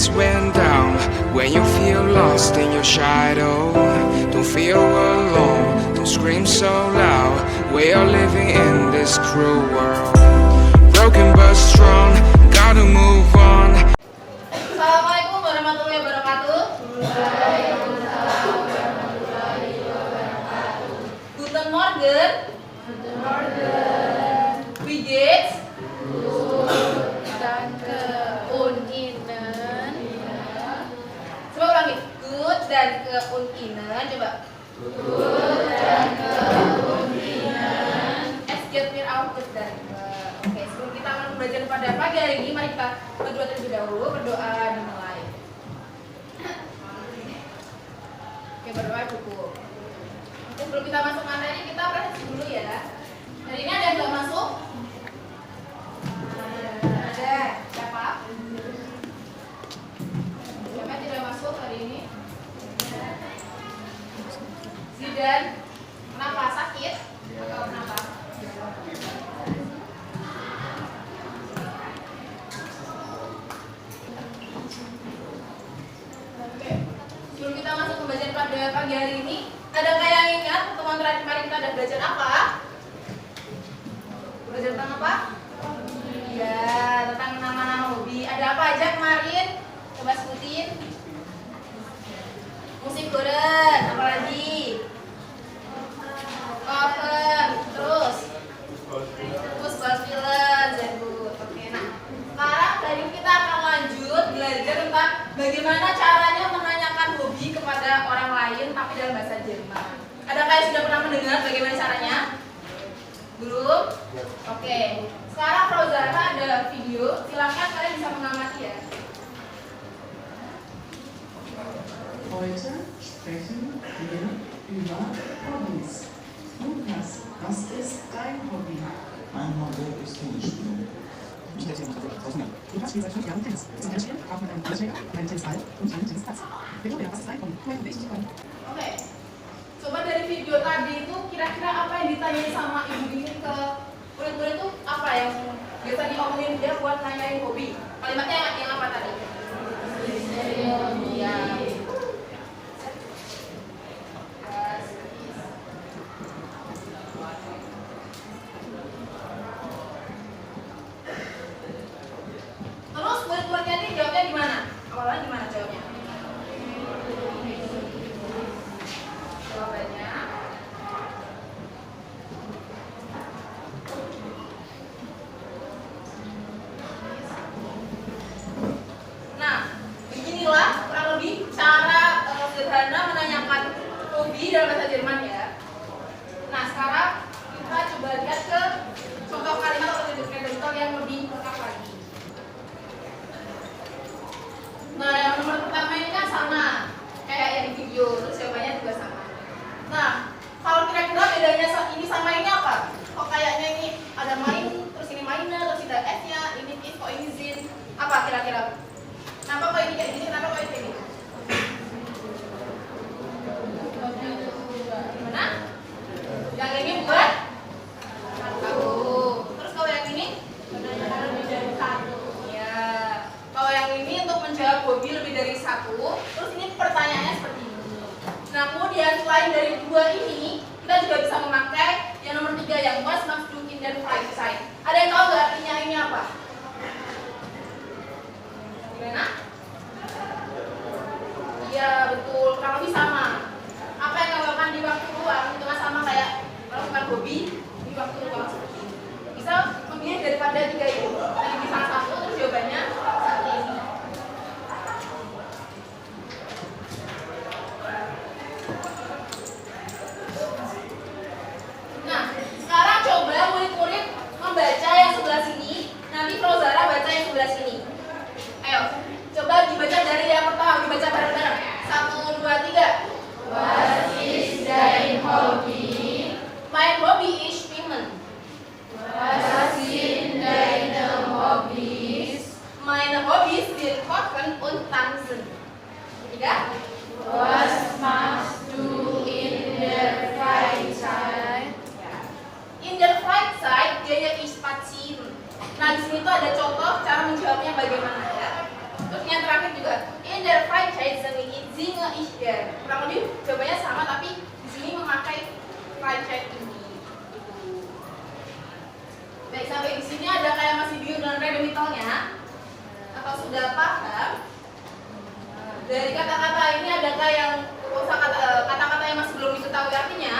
lights went down, when you feel lost in your shadow, don't feel alone, don't scream so loud. We are living in this cruel world, broken but strong, gotta move on. Assalamualaikum warahmatullahi wabarakatuh. Waalaikumsalam warahmatullahi wabarakatuh. Guten Morgen. Guten Morgen. Wie geht's? Gut. Danke. Und Ihnen? Coba ulangi. Gut dan ke und Ihnen. Coba. Gut. Danke. Und Ihnen? Es geht mir auch gut, danke. Oke, sebelum kita mulai belajar pada pagi hari ini, mari kita berdoa terlebih dahulu. Berdoa dimulai. Oke, berdoa cukup. Oke, sebelum kita masuk materi, kita refleksi dulu ya. Hari ini ada yang belum masuk? Ada. Siapa? Siapa yang tidak masuk hari ini? Zidan. Kenapa? Sakit? Atau kenapa? Oke. Sebelum kita masuk pembelajaran pada pagi hari ini, adakah yang ingat pertemuan terakhir kemarin kita ada belajar apa? Belajar tentang apa? Ya, tentang nama-nama hobi. Ada apa aja kemarin? Coba sebutin. Musik goren, apa lagi? Cover, terus football film, zebut. Oke, nah sekarang hari ini kita akan lanjut belajar tentang bagaimana caranya menanyakan hobi kepada orang lain tapi dalam bahasa Jerman. Adakah yang sudah pernah mendengar bagaimana caranya? Belum? Oke. Sekarang Frau Zara ada video, silakan kalian bisa mengamati ya. Heute sprechen wir über Hobbys. Lukas, was ist dein Hobby? Mein Hobby ist Tennisspielen. Lukas spielt seit 5 Jahren Tennis. Zum Beispiel braucht man einen Tennisschläger, einen Tennisball und einen Tennisplatz. Victoria, was ist dein Hobby? Mein Hobby ist Skifahren. Oke. Coba dari video tadi itu kira-kira apa yang ditanyain sama ibu ini ke murid-murid itu apa yang biasa diomongin dia buat nanyain hobi? Kalimatnya yang apa tadi? Iya. Terus murid-muridnya ini jawabnya gimana? Awalnya gimana jawabnya? Jawabannya nah, beginilah kurang lebih cara sederhana menanyakan hobi dalam bahasa Jerman ya. Nah, sekarang kita coba lihat ke contoh kalimat atau contoh yang lebih lengkap lagi. Nah, yang nomor pertama ini kan sama kayak yang di video, terus jawabannya juga sama. Nah, kalau kira-kira bedanya ini sama ini apa? Kok kayaknya ini ada main, terus ini minor, terus ada S-nya, ini is, kok ini zin? Apa kira-kira? Kenapa kok ini kayak gini, kenapa kok ini kayak gini? Gimana? Yang ini buat? Satu. Terus kalau yang ini? Lebih dari satu. Ya. Kalau yang ini untuk menjawab hobi lebih dari satu, terus ini pertanyaannya seperti ini. Nah, kemudian selain dari dua ini, kita juga bisa memakai yang nomor 3 yang was must do in der Freizeit. Ada yang tahu nggak artinya ini apa? Gimana? Iya, betul. Kurang lebih sama. Apa yang kamu lakukan di waktu luang itu kan sama kayak melakukan hobi di waktu luang seperti ini. Bisa memilih daripada 3 itu. Jadi bisa satu, terus jawabannya seperti ini. Nah, sekarang coba murid-murid membaca yang sebelah sini. Nanti Frau Zara baca yang sebelah sini. Ayo, coba dibaca dari yang pertama, dibaca bareng-bareng. 1, 2, 3. Was ist dein Hobby? Mein Hobby ist Schwimmen. Was sind deine Hobbys? Meine Hobbys sind Kochen und Tanzen. 3. Was machst du in der Freizeit? In der Freizeit gehe ich spazieren. Nah, di sini tuh ada contoh cara menjawabnya bagaimana ya. Terus yang terakhir juga ya kurang lebih jawabannya sama, tapi di sini memakai right check ini. Gitu. Baik, sampai di sini ada kayak masih bingung dengan redemitalnya atau sudah paham? Dari kata-kata ini adakah yang kata-kata yang masih belum diketahui artinya?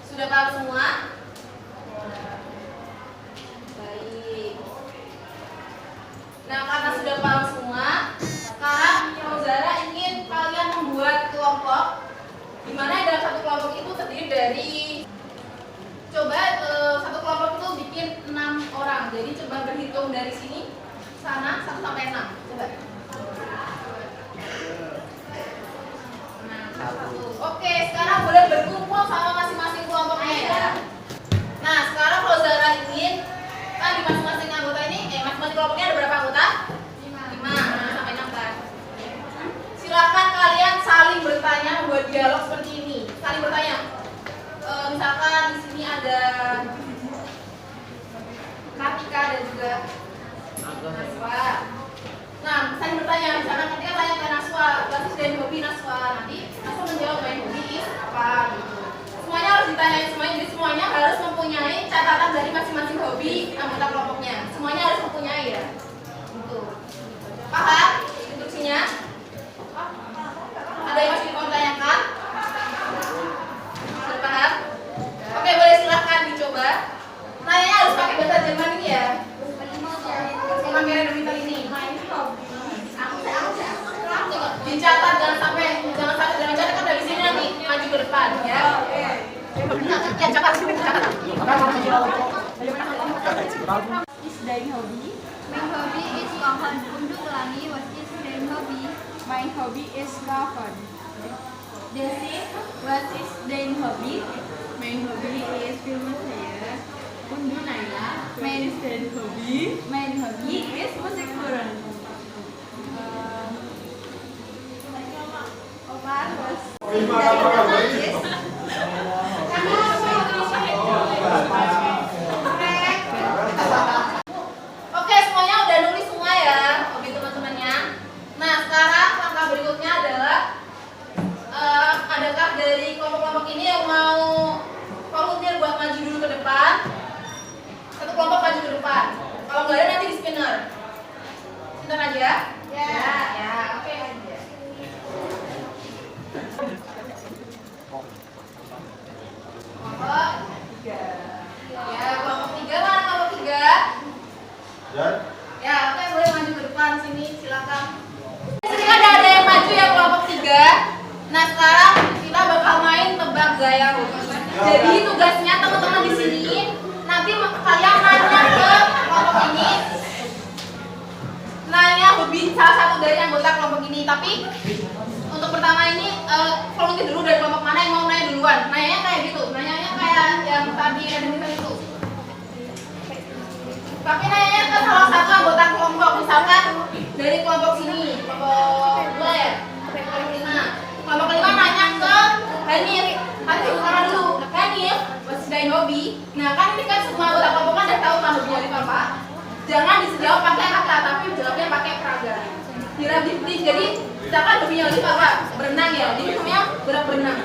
Sudah paham semua? Baik. Nah, karena sudah paham semua, sekarang Zara ingin kalian membuat kelompok di mana dalam satu kelompok itu terdiri dari satu kelompok itu bikin 6 orang. Jadi coba berhitung dari sini sana 1 sampai 6. Coba. Nah, 1. Oke, sekarang boleh berkumpul sama masing-masing kelompoknya ya. Nah, sekarang kalau Zara ingin kan di masing-masing anggota ini, masing-masing kelompoknya ada berapa anggota? 5 sampai 6 kan. Silakan kalian saling bertanya, membuat dialog seperti ini. Saling bertanya. Misalkan di sini ada Kartika dan juga Naswa. Nah, saling bertanya. Misalkan Kartika tanya ke Naswa, what is dan hobi Naswa? Nanti Naswa menjawab main hobi is apa gitu. Semuanya harus ditanya semuanya, jadi semuanya harus mempunyai catatan dari masing-masing hobi anggota kelompoknya. Semuanya harus mempunyai ya. Gitu. Paham instruksinya? Ada yang masih mau ditanyakan? Sudah paham? Oke, boleh silahkan dicoba. Nanya harus pakai bahasa Jerman ini ya. Pakai redemital ini. Dicatat, jangan sampai catat kan dari sini nanti maju ke depan ya. Ya, catat. Is dein Hobby? Mein Hobby is kochen. Untuk ulangi, what is dein Hobby? My hobby is kochen. Desi, what is dein Hobby? My hobby is film saya. Untuk Naila, mein is dein Hobby? My hobby is musik hören. Opa, was? Oke, semuanya udah nulis semua ya, hobi teman-temannya. Nah, sekarang langkah berikutnya adalah adakah dari kelompok-kelompok ini yang mau volunteer buat maju dulu ke depan? Satu kelompok maju ke depan. Kalau nggak ada nanti di spinner. Spinner aja? Ya, oke. Kelompok 3. Ya, kelompok 3 mana kelompok 3? Ya, oke, boleh maju ke depan sini, silakan. Sini ada yang maju ya kelompok 3. Nah, sekarang kita bakal main tebak gaya. Jadi tugasnya teman-teman di sini nanti kalian nanya ke kelompok ini. Nanya hobi salah satu dari anggota kelompok ini, tapi untuk pertama ini volunteer dulu dari kelompok mana yang mau nanya duluan. Nanyanya kayak gitu, nanyanya kayak yang tadi redemital itu. Tapi nanyanya ke salah satu anggota kelompok, misalkan dari kelompok sini, kelompok 2 ya, kelompok 5. Kelompok 5 nanya ke Hanif. Hanif mana dulu? Hanif, what's dein Hobby? Nah kan ini kan semua anggota kelompok kan udah tahu kan hobi Hanif apa. Jangan dijawab pakai kata, tapi jawabnya pakai peraga. Dirabdifting, jadi misalkan hobinya Hanif apa? Berenang ya, jadi hobinya berenang.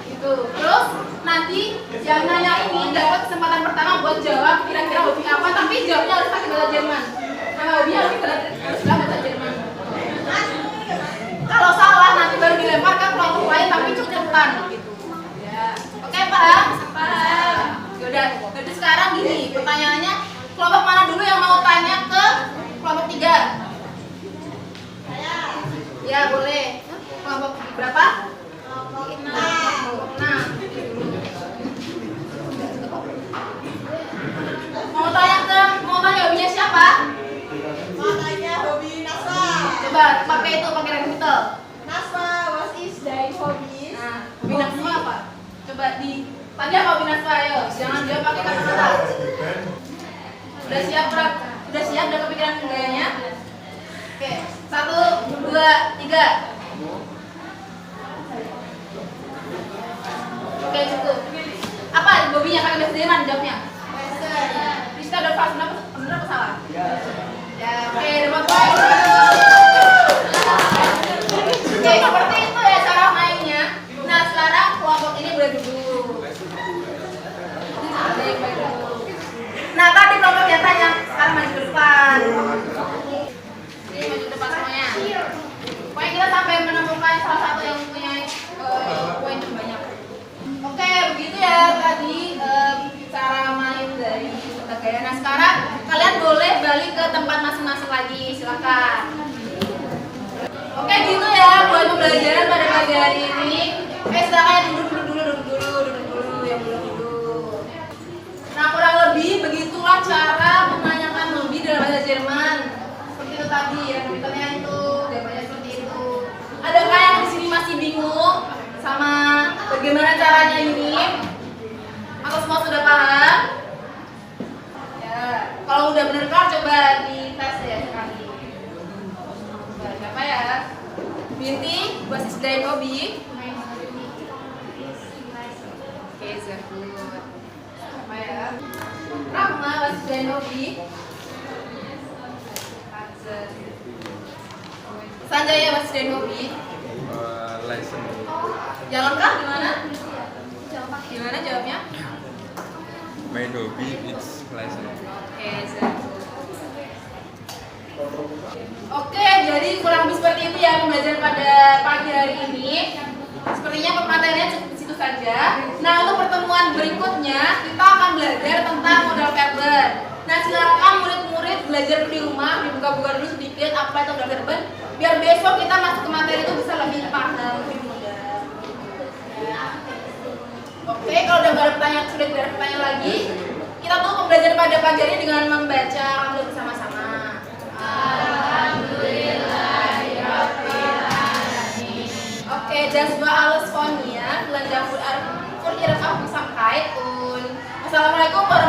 Gitu. Terus nanti yang nanya ini dapat kesempatan pertama buat jawab kira-kira hobi apa, tapi jawabnya harus pakai bahasa Jerman. Nama hobinya harus bahasa Jerman. Kalau salah nanti baru dilempar ke kelompok lain, tapi cepetan gitu. Ya. Oke, paham? Paham. Yaudah, jadi sekarang gini, pertanyaannya kelompok mana dulu yang mau tanya ke kelompok 3? Ya, boleh. Kelompok berapa? Kelompok 6. Mau tanya hobinya siapa? Mau tanya hobi Naswa. Coba pakai redemital. Naswa, what is dein Hobby? Nah, hobi Naswa apa? Coba tanya hobi Naswa, ayo. Jangan jawab pakai kata-kata. Udah siap, Prak? Udah siap? Udah kepikiran gayanya? Oke, 1, 2, 3. Oke, cukup. Apa hobinya pakai bahasa Jerman jawabnya? Rizka udah pas, benar apa salah? Ya, olahraga ya. Nah sekarang kalian boleh balik ke tempat masing-masing lagi, silakan. Oke gitu ya buat pembelajaran pada pagi hari ini. Silakan duduk dulu yang belum duduk. Nah kurang lebih begitulah cara menanyakan hobi dalam bahasa Jerman. Seperti itu tadi ya, contohnya itu, jawabannya seperti itu. Adakah yang di sini masih bingung sama bagaimana caranya ini? Atau semua sudah paham? Ya, kalau udah benar coba di tes ya sekali. Siapa ya? Binti, was ist dein Hobby? Oke, sehr gut. Siapa ya? Rahma, was ist dein Hobby? Sanjaya, was ist dein Hobby? Lesson. Yang lengkap gimana? Gimana jawabnya? My hobby is lesson. Oke, sehr gut. Oke, jadi kurang lebih seperti itu ya pembelajaran pada pagi hari ini. Sepertinya pematerinya cukup di situ saja. Nah, untuk pertemuan berikutnya kita akan belajar tentang modal verben. Nah, silakan murid-murid belajar di rumah, dibuka-buka dulu sedikit apa itu modal verben, biar besok kita masuk ke materi itu bisa lebih paham, lebih mudah. Oke, kalau udah nggak ada pertanyaan, sudah tidak ada pertanyaan lagi, kita tutup pembelajaran pada pagi hari ini dengan membaca alhamdulillah bersama-sama. Oke, das war alles von mir. Vielen Dank für Ihre Aufmerksamkeit und Wassalamualaikum warahmatullahi wabarakatuh.